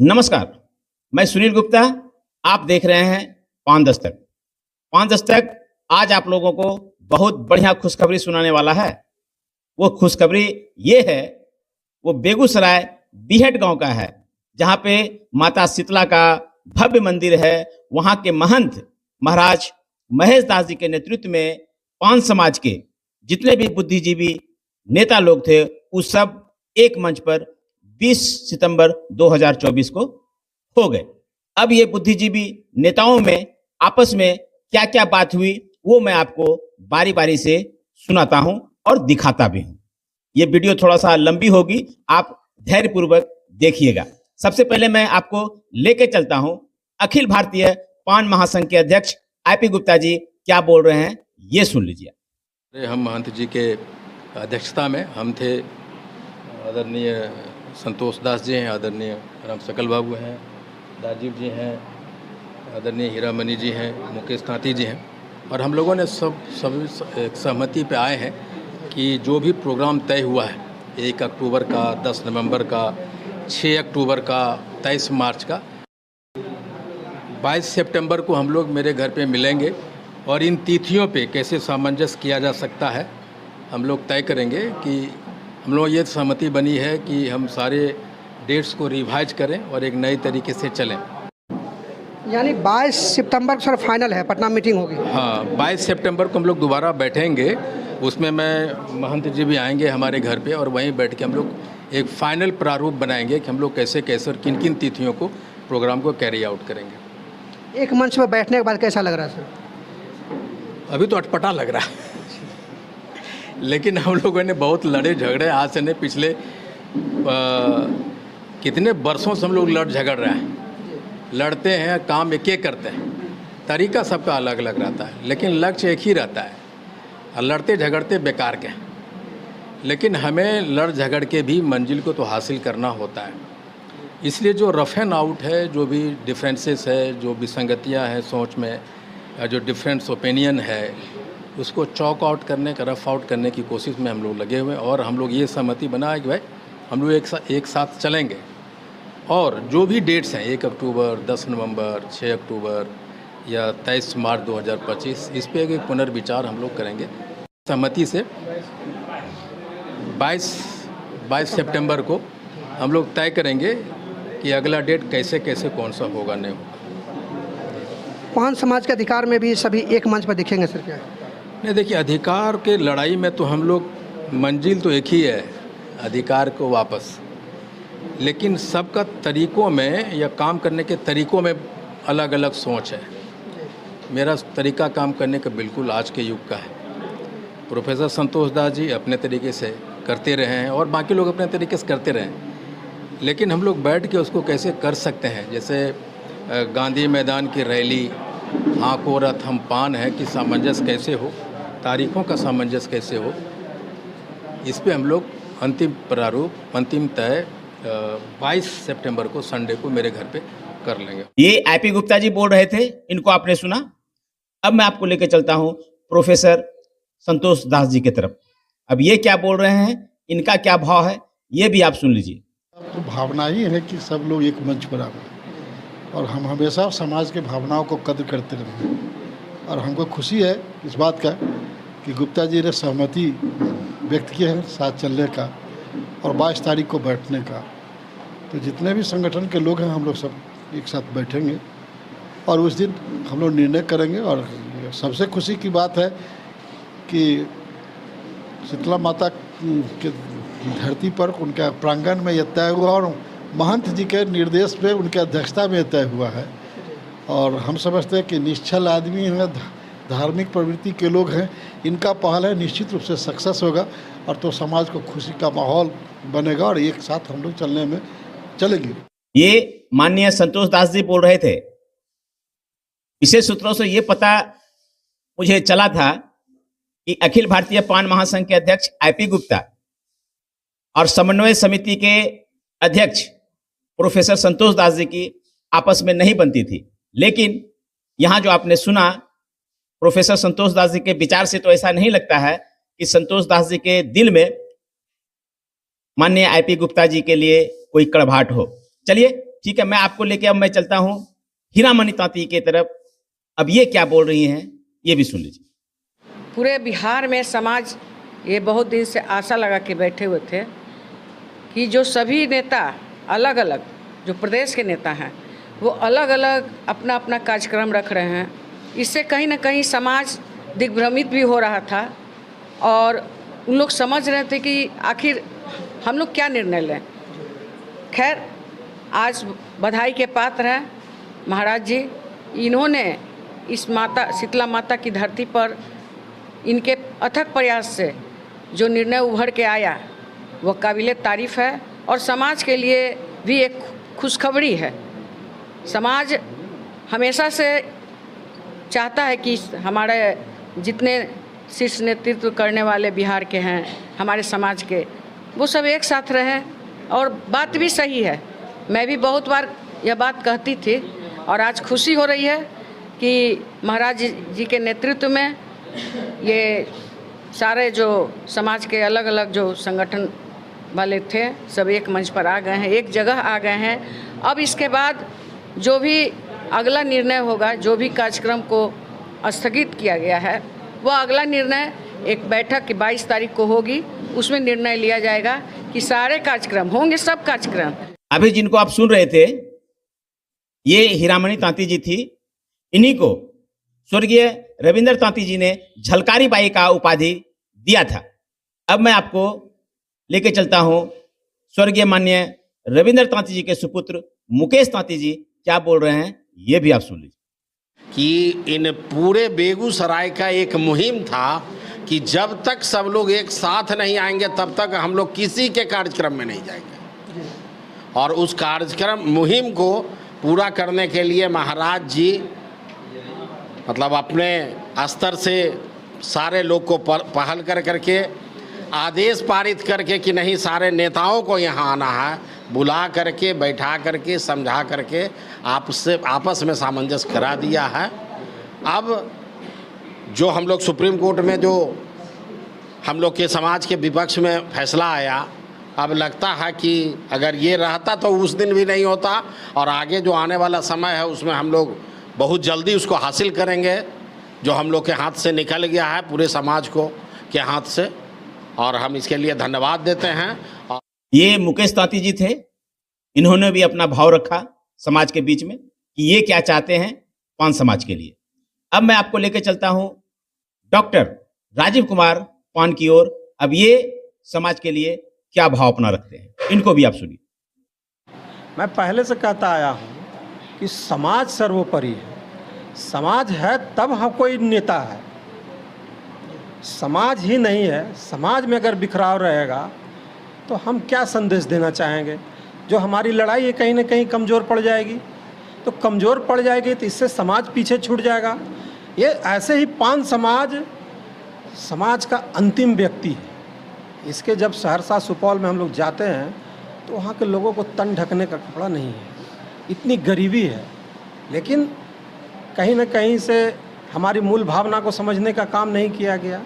नमस्कार, मैं सुनील गुप्ता। आप देख रहे हैं पान दस्तक। पान दस्तक आज आप लोगों को बहुत बढ़िया खुशखबरी सुनाने वाला है। वो खुशखबरी ये है, वो बेगूसराय बीहट गांव का है, जहां पे माता शीतला का भव्य मंदिर है। वहां के महंत महाराज महेश दास जी के नेतृत्व में पान समाज के जितने भी बुद्धिजीवी नेता लोग थे, उस सब एक मंच पर 20 सितंबर 2024 को हो गए। अब ये बुद्धिजीवी नेताओं में आपस में क्या क्या बात हुई, वो मैं आपको बारी बारी से सुनाता हूं और दिखाता भी हूं। ये वीडियो थोड़ा सा लंबी होगी, आप धैर्यपूर्वक देखिएगा। सबसे पहले मैं आपको लेके चलता हूं अखिल भारतीय पान महासंघ के अध्यक्ष आईपी गुप्ता जी क्या बोल रहे हैं, ये सुन लीजिए। हम महंत जी के अध्यक्षता में हम थे, आदरणीय संतोष दास जी हैं, आदरणीय राम सकल बाबू हैं, राजीव जी हैं, आदरणीय हीरामणि जी हैं, मुकेश कांति जी हैं, और हम लोगों ने सब एक सहमति पे आए हैं कि जो भी प्रोग्राम तय हुआ है 1 अक्टूबर का, 10 नवंबर का, 6 अक्टूबर का, 23 मार्च का, 22 सितंबर को हम लोग मेरे घर पे मिलेंगे और इन तिथियों पे कैसे सामंजस्य किया जा सकता है हम लोग तय करेंगे। कि हम लोग ये सहमति बनी है कि हम सारे डेट्स को रिवाइज करें और एक नए तरीके से चलें। यानी 22 सितंबर को सर फाइनल है, पटना मीटिंग होगी। हाँ, 22 सितंबर को हम लोग दोबारा बैठेंगे, उसमें मैं महंत जी भी आएंगे हमारे घर पे और वहीं बैठ के हम लोग एक फाइनल प्रारूप बनाएंगे कि हम लोग कैसे कैसे और किन किन तिथियों को प्रोग्राम को कैरी आउट करेंगे। एक मंच पर बैठने के बाद कैसा लग रहा है सर? अभी तो अटपटा लग रहा है लेकिन हम लोगों ने बहुत लड़े झगड़े, आज से नहीं पिछले कितने वर्षों से हम लोग लड़ झगड़ रहे हैं, लड़ते हैं, काम एक एक करते हैं, तरीका सबका अलग अलग रहता है, लेकिन लक्ष्य एक ही रहता है और लड़ते झगड़ते बेकार के। लेकिन हमें लड़ झगड़ के भी मंजिल को तो हासिल करना होता है। इसलिए जो रफ एंड आउट है, जो भी डिफरेंसेस है, जो विसंगतियां हैं सोच में, जो डिफरेंस ओपिनियन है, उसको चॉक आउट करने का, रफ आउट करने की कोशिश में हम लोग लगे हुए हैं। और हम लोग ये सहमति बनाए कि भाई हम लोग एक साथ चलेंगे और जो भी डेट्स हैं 1 अक्टूबर, 10 नवंबर, 6 अक्टूबर या 23 मार्च 2025, इस पे एक पुनर्विचार हम लोग करेंगे। सहमति से 22 सितंबर को हम लोग तय करेंगे कि अगला डेट कैसे कैसे कौन सा होगा, नहीं होगा। पान समाज के अधिकार में भी सभी एक मंच पर दिखेंगे सर क्या? नहीं, देखिए, अधिकार के लड़ाई में तो हम लोग, मंजिल तो एक ही है, अधिकार को वापस, लेकिन सबका तरीक़ों में या काम करने के तरीक़ों में अलग अलग सोच है। मेरा तरीक़ा काम करने का बिल्कुल आज के युग का है। प्रोफेसर संतोष दास जी अपने तरीके से करते रहे हैं और बाकी लोग अपने तरीके से करते रहे हैं, लेकिन हम लोग बैठ के उसको कैसे कर सकते हैं। जैसे गांधी मैदान की रैली, हाँको रथ हम पान है, कि सामंजस्य कैसे हो, तारीखों का सामंजस्य कैसे हो, इस पे हम लोग अंतिम प्रारूप, अंतिम तय 22 सितंबर को, संडे को मेरे घर पे कर लेंगे। ये आईपी गुप्ता जी बोल रहे थे, इनको आपने सुना। अब मैं आपको लेकर चलता हूं प्रोफेसर संतोष दास जी की तरफ। अब ये क्या बोल रहे हैं, इनका क्या भाव है, ये भी आप सुन लीजिए। तो भावना ही है कि सब लोग एक मंच पर आए और हम हमेशा समाज के भावनाओं को कद्र करते रहेंगे। और हमको खुशी है इस बात का कि गुप्ता जी ने सहमति व्यक्त की है साथ चलने का और 22 तारीख को बैठने का। तो जितने भी संगठन के लोग हैं, हम लोग सब एक साथ बैठेंगे और उस दिन हम लोग निर्णय करेंगे। और सबसे खुशी की बात है कि शीतला माता के धरती पर, उनका प्रांगण में यह तय हुआ और महंत जी के निर्देश पे, उनके अध्यक्षता में तय हुआ है। और हम समझते हैं कि निश्चल आदमी हैं, धार्मिक प्रवृत्ति के लोग हैं, इनका पहल है, निश्चित रूप से सक्सेस होगा और तो समाज को खुशी का माहौल बनेगा और एक साथ हम लोग चलने में चलेंगे। ये माननीय संतोष दास जी बोल रहे थे। विशेष सूत्रों से ये पता मुझे चला था कि अखिल भारतीय पान महासंघ के अध्यक्ष आईपी गुप्ता और समन्वय समिति के अध्यक्ष प्रोफेसर संतोष दास जी की आपस में नहीं बनती थी, लेकिन यहाँ जो आपने सुना प्रोफेसर संतोष दास जी के विचार से, तो ऐसा नहीं लगता है कि संतोष दास जी के दिल में माननीय आईपी गुप्ता जी के लिए कोई कड़वाहट हो। चलिए ठीक है, मैं आपको लेके अब मैं चलता हूं हीरामणि तांती के तरफ। अब ये क्या बोल रही हैं, ये भी सुन लीजिए। पूरे बिहार में समाज ये बहुत दिन से आशा लगा के बैठे हुए थे कि जो सभी नेता अलग अलग, जो प्रदेश के नेता हैं, वो अलग अलग अपना अपना कार्यक्रम रख रहे हैं। इससे कहीं ना कहीं समाज दिग्भ्रमित भी हो रहा था और उन लोग समझ रहे थे कि आखिर हम लोग क्या निर्णय लें। खैर, आज बधाई के पात्र हैं महाराज जी। इन्होंने इस माता शीतला माता की धरती पर इनके अथक प्रयास से जो निर्णय उभर के आया वो काबिले तारीफ़ है और समाज के लिए भी एक खुशखबरी है। समाज हमेशा से चाहता है कि हमारे जितने शीर्ष नेतृत्व करने वाले बिहार के हैं, हमारे समाज के, वो सब एक साथ रहें। और बात भी सही है, मैं भी बहुत बार यह बात कहती थी और आज खुशी हो रही है कि महाराज जी के नेतृत्व में ये सारे जो समाज के अलग अलग जो संगठन वाले थे सब एक मंच पर आ गए हैं, एक जगह आ गए हैं। अब इसके बाद जो भी अगला निर्णय होगा, जो भी कार्यक्रम को स्थगित किया गया है, वो अगला निर्णय एक बैठक की 22 तारीख को होगी। उसमें निर्णय लिया जाएगा कि सारे कार्यक्रम होंगे, सब कार्यक्रम। अभी जिनको आप सुन रहे थे ये हीरामणि तांती जी थी। इन्हीं को स्वर्गीय रविंद्र तांती जी ने झलकारी बाई का उपाधि दिया था। अब मैं आपको लेके चलता हूं स्वर्गीय माननीय रविंद्र तांती जी के सुपुत्र मुकेश तांती जी क्या बोल रहे हैं, ये भी आप सुन लीजिए। कि इन पूरे बेगूसराय का एक मुहिम था कि जब तक सब लोग एक साथ नहीं आएंगे तब तक हम लोग किसी के कार्यक्रम में नहीं जाएंगे। और उस कार्यक्रम मुहिम को पूरा करने के लिए महाराज जी मतलब अपने स्तर से सारे लोग को पहल करके आदेश पारित करके कि नहीं, सारे नेताओं को यहाँ आना है, बुला करके बैठा करके समझा करके आपस में सामंजस्य करा दिया है। अब जो हम लोग सुप्रीम कोर्ट में जो हम लोग के समाज के विपक्ष में फैसला आया, अब लगता है कि अगर ये रहता तो उस दिन भी नहीं होता और आगे जो आने वाला समय है उसमें हम लोग बहुत जल्दी उसको हासिल करेंगे, जो हम लोग के हाथ से निकल गया है पूरे समाज को के हाथ से, और हम इसके लिए धन्यवाद देते हैं। ये मुकेश तांती जी थे। इन्होंने भी अपना भाव रखा समाज के बीच में कि ये क्या चाहते हैं पान समाज के लिए। अब मैं आपको लेकर चलता हूं डॉक्टर राजीव कुमार पान की ओर। अब ये समाज के लिए क्या भाव अपना रखते हैं, इनको भी आप सुनिए। मैं पहले से कहता आया हूँ कि समाज सर्वोपरि है। समाज है तब हम कोई नेता है। समाज ही नहीं है, समाज में अगर बिखराव रहेगा तो हम क्या संदेश देना चाहेंगे। जो हमारी लड़ाई है कहीं ना कहीं कमज़ोर पड़ जाएगी, तो कमज़ोर पड़ जाएगी तो इससे समाज पीछे छूट जाएगा। ये ऐसे ही पान समाज का अंतिम व्यक्ति है। इसके जब सहरसा सुपौल में हम लोग जाते हैं तो वहाँ के लोगों को तन ढकने का कपड़ा नहीं है, इतनी गरीबी है। लेकिन कहीं ना कहीं से हमारी मूल भावना को समझने का काम नहीं किया गया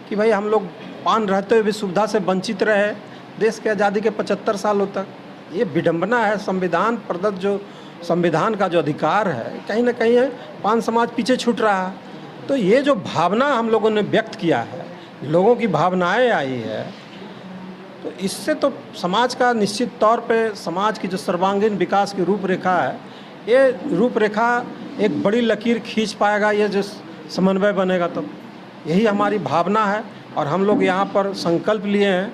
कि भाई हम लोग पान रहते हुए भी सुविधा से वंचित रहे देश के आज़ादी के 75 सालों तक। ये विडंबना है। संविधान प्रदत्त जो संविधान का जो अधिकार है कहीं ना कहीं है, पान समाज पीछे छूट रहा है। तो ये जो भावना हम लोगों ने व्यक्त किया है, लोगों की भावनाएं आई है, तो इससे तो समाज का निश्चित तौर पे समाज की जो सर्वांगीण विकास की रूपरेखा है, ये रूपरेखा एक बड़ी लकीर खींच पाएगा। ये जो समन्वय बनेगा तब यही हमारी भावना है। और हम लोग यहाँ पर संकल्प लिए हैं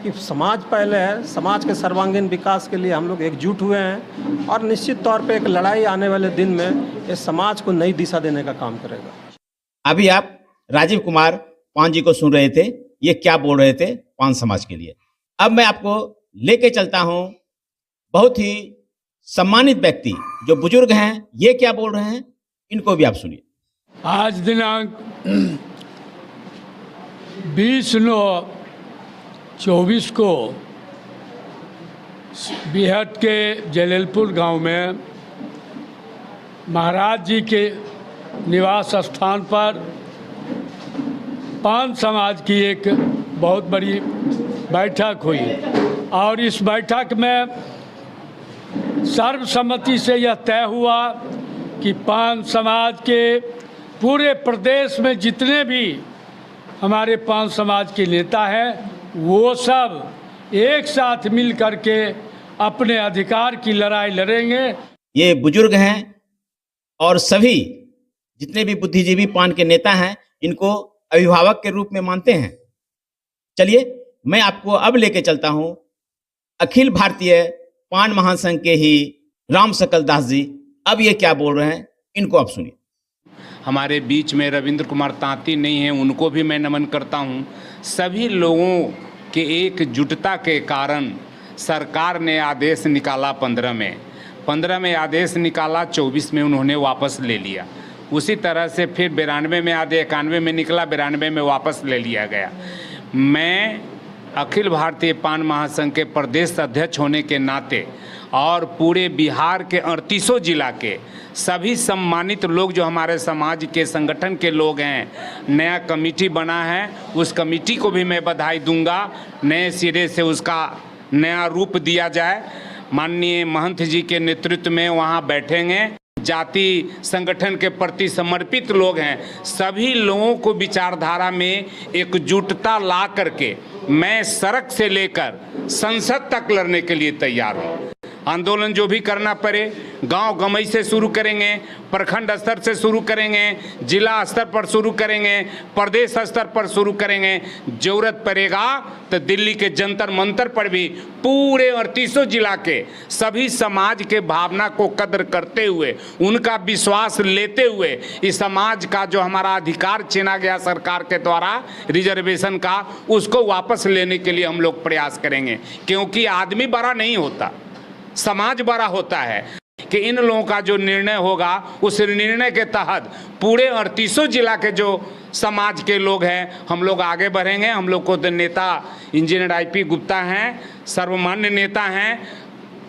कि समाज पहले है, समाज के सर्वांगीण विकास के लिए हम लोग एकजुट हुए हैं और निश्चित तौर पे एक लड़ाई आने वाले दिन में इस समाज को नई दिशा देने का काम करेगा। अभी आप राजीव कुमार पान जी को सुन रहे थे, ये क्या बोल रहे थे पान समाज के लिए। अब मैं आपको लेके चलता हूं बहुत ही सम्मानित व्यक्ति जो बुजुर्ग हैं, ये क्या बोल रहे हैं, इनको भी आप सुनिए। आज दिनांक 20/9/24 को बिहट के जलेलपुर गांव में महाराज जी के निवास स्थान पर पान समाज की एक बहुत बड़ी बैठक हुई और इस बैठक में सर्वसम्मति से यह तय हुआ कि पान समाज के पूरे प्रदेश में जितने भी हमारे पान समाज के नेता हैं वो सब एक साथ मिल करके अपने अधिकार की लड़ाई लड़ेंगे। ये बुजुर्ग हैं और सभी जितने भी बुद्धिजीवी पान के नेता हैं इनको अभिभावक के रूप में मानते हैं। चलिए मैं आपको अब लेके चलता हूं अखिल भारतीय पान महासंघ के ही राम सकल दास जी। अब ये क्या बोल रहे हैं इनको आप सुनिए। हमारे बीच में रविंद्र कुमार तांती नहीं हैं, उनको भी मैं नमन करता हूं। सभी लोगों के एकजुटता के कारण सरकार ने आदेश निकाला 15 में आदेश निकाला, 24 में उन्होंने वापस ले लिया। उसी तरह से फिर 92 में आदेश 91 में निकला, 92 में वापस ले लिया गया। मैं अखिल भारतीय पान महासंघ के प्रदेश अध्यक्ष होने के नाते और पूरे बिहार के 38 जिला के सभी सम्मानित लोग जो हमारे समाज के संगठन के लोग हैं, नया कमेटी बना है, उस कमेटी को भी मैं बधाई दूंगा। नए सिरे से उसका नया रूप दिया जाए। माननीय महंत जी के नेतृत्व में वहाँ बैठेंगे। जाति संगठन के प्रति समर्पित लोग हैं, सभी लोगों को विचारधारा में एकजुटता ला करके मैं सड़क से लेकर संसद तक लड़ने के लिए तैयार हूँ। आंदोलन जो भी करना पड़े, गांव गमई से शुरू करेंगे, प्रखंड स्तर से शुरू करेंगे, जिला स्तर पर शुरू करेंगे, प्रदेश स्तर पर शुरू करेंगे। जरूरत पड़ेगा तो दिल्ली के जंतर मंतर पर भी पूरे 38 जिला के सभी समाज के भावना को कदर करते हुए, उनका विश्वास लेते हुए इस समाज का जो हमारा अधिकार छीना गया सरकार के द्वारा रिजर्वेशन का, उसको वापस लेने के लिए हम लोग प्रयास करेंगे। क्योंकि आदमी बड़ा नहीं होता, समाज बड़ा होता है कि इन लोगों का जो निर्णय होगा उस निर्णय के तहत पूरे 38 जिला के जो समाज के लोग हैं हम लोग आगे बढ़ेंगे। हम लोग को तो नेता इंजीनियर IP गुप्ता हैं, सर्वमान्य नेता हैं,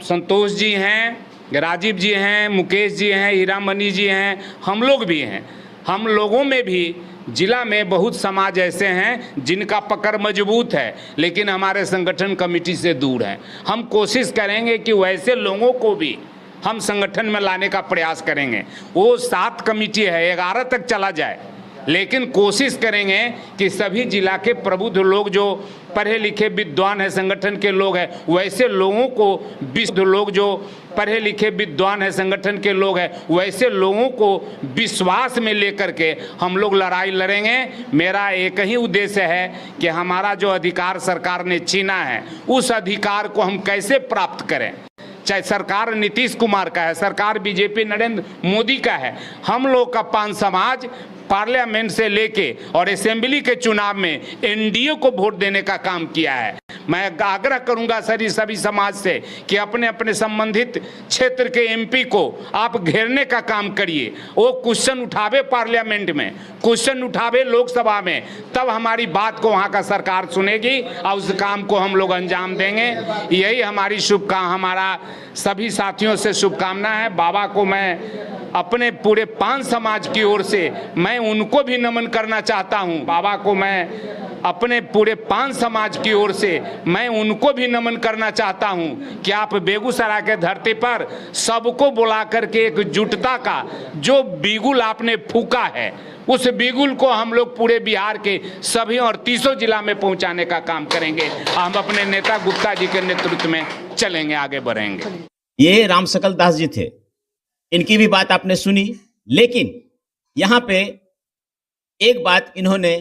संतोष जी हैं, राजीव जी हैं, मुकेश जी हैं, हीरामणि जी हैं, हम लोग भी हैं। हम लोगों में भी जिला में बहुत समाज ऐसे हैं जिनका पकड़ मजबूत है, लेकिन हमारे संगठन कमेटी से दूर हैं। हम कोशिश करेंगे कि वैसे लोगों को भी हम संगठन में लाने का प्रयास करेंगे। वो 7 कमेटी है, 11 तक चला जाए, लेकिन कोशिश करेंगे कि सभी जिला के प्रबुद्ध लोग जो पढ़े लिखे विद्वान हैं, संगठन के लोग हैं, वैसे लोगों को, विशुद्ध लोग जो पढ़े लिखे विद्वान हैं, संगठन के लोग हैं, वैसे लोगों को विश्वास में लेकर के हम लोग लड़ाई लड़ेंगे। मेरा एक ही उद्देश्य है कि हमारा जो अधिकार सरकार ने छीना है, उस अधिकार को हम कैसे प्राप्त करें। चाहे सरकार नीतीश कुमार का है, सरकार बीजेपी नरेंद्र मोदी का है, हम लोग का पान समाज पार्लियामेंट से लेके और असेंबली के चुनाव में NDA को वोट देने का काम किया है। मैं आग्रह करूंगा सभी समाज से कि अपने अपने संबंधित क्षेत्र के MP को आप घेरने का काम करिए। वो क्वेश्चन उठावे पार्लियामेंट में, क्वेश्चन उठावे लोकसभा में, तब हमारी बात को वहाँ का सरकार सुनेगी और उस काम को हम लोग अंजाम देंगे। यही हमारी हमारा सभी साथियों से शुभकामना है। बाबा को मैं अपने पूरे पान समाज की ओर से मैं उनको भी नमन करना चाहता हूं। बाबा को मैं अपने पूरे पान समाज की ओर से मैं उनको भी नमन करना चाहता हूं कि आप बेगूसराय के धरती पर सबको बुला करके एकजुटता का जो बिगुल आपने फूका है, उस बिगुल को हम लोग पूरे बिहार के सभी 38 जिला में पहुंचाने का काम करेंगे। हम अपने नेता गुप्ता जी के नेतृत्व में चलेंगे, आगे बढ़ेंगे। ये राम सकल दास जी थे, इनकी भी बात आपने सुनी, लेकिन यहाँ पे एक बात इन्होंने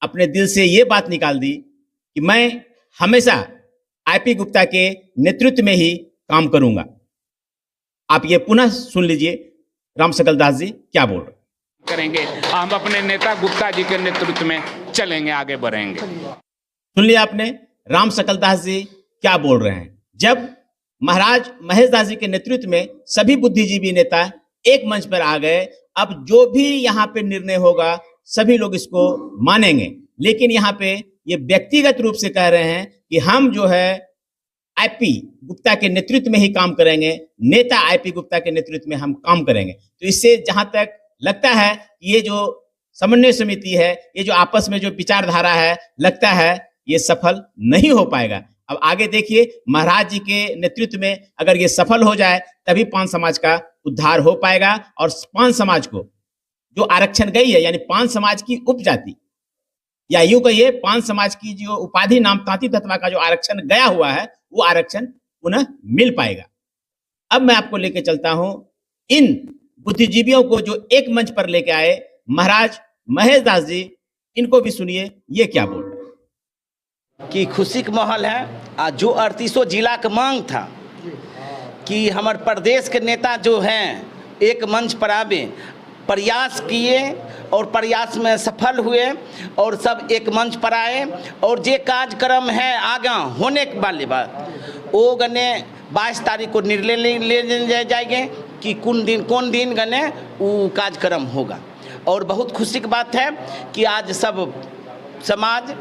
अपने दिल से ये बात निकाल दी कि मैं हमेशा IP गुप्ता के नेतृत्व में ही काम करूंगा। आप ये पुनः सुन लीजिए राम सकल दास जी क्या बोल रहे करेंगे। हम अपने नेता गुप्ता जी के नेतृत्व में चलेंगे, आगे बढ़ेंगे। सुन लिया आपने राम सकल दास जी क्या बोल रहे हैं। जब महाराज महेश दास जी के नेतृत्व में सभी बुद्धिजीवी नेता एक मंच पर आ गए, अब जो भी यहाँ पे निर्णय होगा सभी लोग इसको मानेंगे। लेकिन यहाँ पे ये व्यक्तिगत रूप से कह रहे हैं कि हम जो है IP गुप्ता के नेतृत्व में ही काम करेंगे, नेता IP गुप्ता के नेतृत्व में हम काम करेंगे। तो इससे जहां तक लगता है ये जो समन्वय समिति है, ये जो आपस में जो विचारधारा है, लगता है ये सफल नहीं हो पाएगा। अब आगे देखिए, महाराज जी के नेतृत्व में अगर ये सफल हो जाए तभी पान समाज का उद्धार हो पाएगा और पान समाज को जो आरक्षण गई है, यानी पान समाज की उपजाति या यूं कहिए पान समाज की जो उपाधि नाम तांती तत्वा का जो आरक्षण गया हुआ है, वो आरक्षण पुनः मिल पाएगा। अब मैं आपको लेके चलता हूं इन बुद्धिजीवियों को जो एक मंच पर लेके आए महाराज महेश दास जी, इनको भी सुनिए ये क्या बोल रहे हैं। कि खुशी का माहौल है। आज जो 38 जिला का मांग था कि हमारे प्रदेश के नेता जो हैं एक मंच पर आवे, प्रयास किए और प्रयास में सफल हुए और सब एक मंच पर आए और जे कार्यक्रम है आगा होने वाली बात वो गने 22 तारीख को निर्णय ले जाएंगे कि कौन दिन गने वो कार्यक्रम होगा। और बहुत खुशी की बात है कि आज सब समाज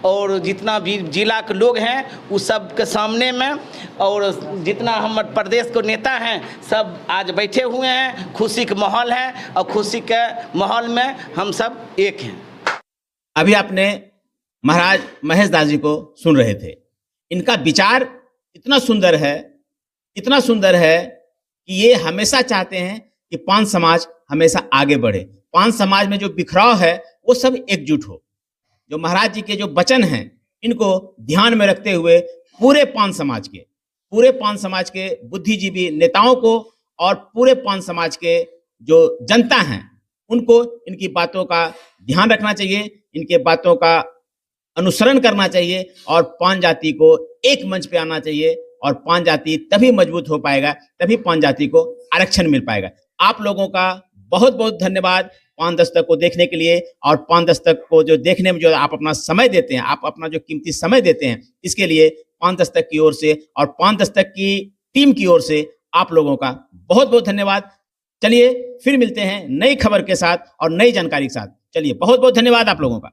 और जितना भी जिला के लोग हैं उस सब के सामने में और जितना हमारे प्रदेश के नेता हैं सब आज बैठे हुए हैं। खुशी का माहौल है और खुशी के माहौल में हम सब एक हैं। अभी आपने महाराज महेश दास जी को सुन रहे थे। इनका विचार इतना सुंदर है कि ये हमेशा चाहते हैं कि पान समाज हमेशा आगे बढ़े, पान समाज में जो बिखराव है वो सब एकजुट हो। जो महाराज जी के जो वचन हैं इनको ध्यान में रखते हुए पूरे पान समाज के बुद्धिजीवी नेताओं को और पूरे पान समाज के जो जनता हैं उनको इनकी बातों का ध्यान रखना चाहिए, इनके बातों का अनुसरण करना चाहिए और पान जाति को एक मंच पे आना चाहिए और पान जाति तभी मजबूत हो पाएगा, तभी पान जाति को आरक्षण मिल पाएगा। आप लोगों का बहुत बहुत धन्यवाद पान दस्तक को देखने के लिए और पान दस्तक को जो देखने में जो आप अपना समय देते हैं, आप अपना जो कीमती समय देते हैं, इसके लिए पान दस्तक की ओर से और पान दस्तक की टीम की ओर से आप लोगों का बहुत बहुत धन्यवाद। चलिए फिर मिलते हैं नई खबर के साथ और नई जानकारी के साथ। चलिए बहुत बहुत धन्यवाद आप लोगों का।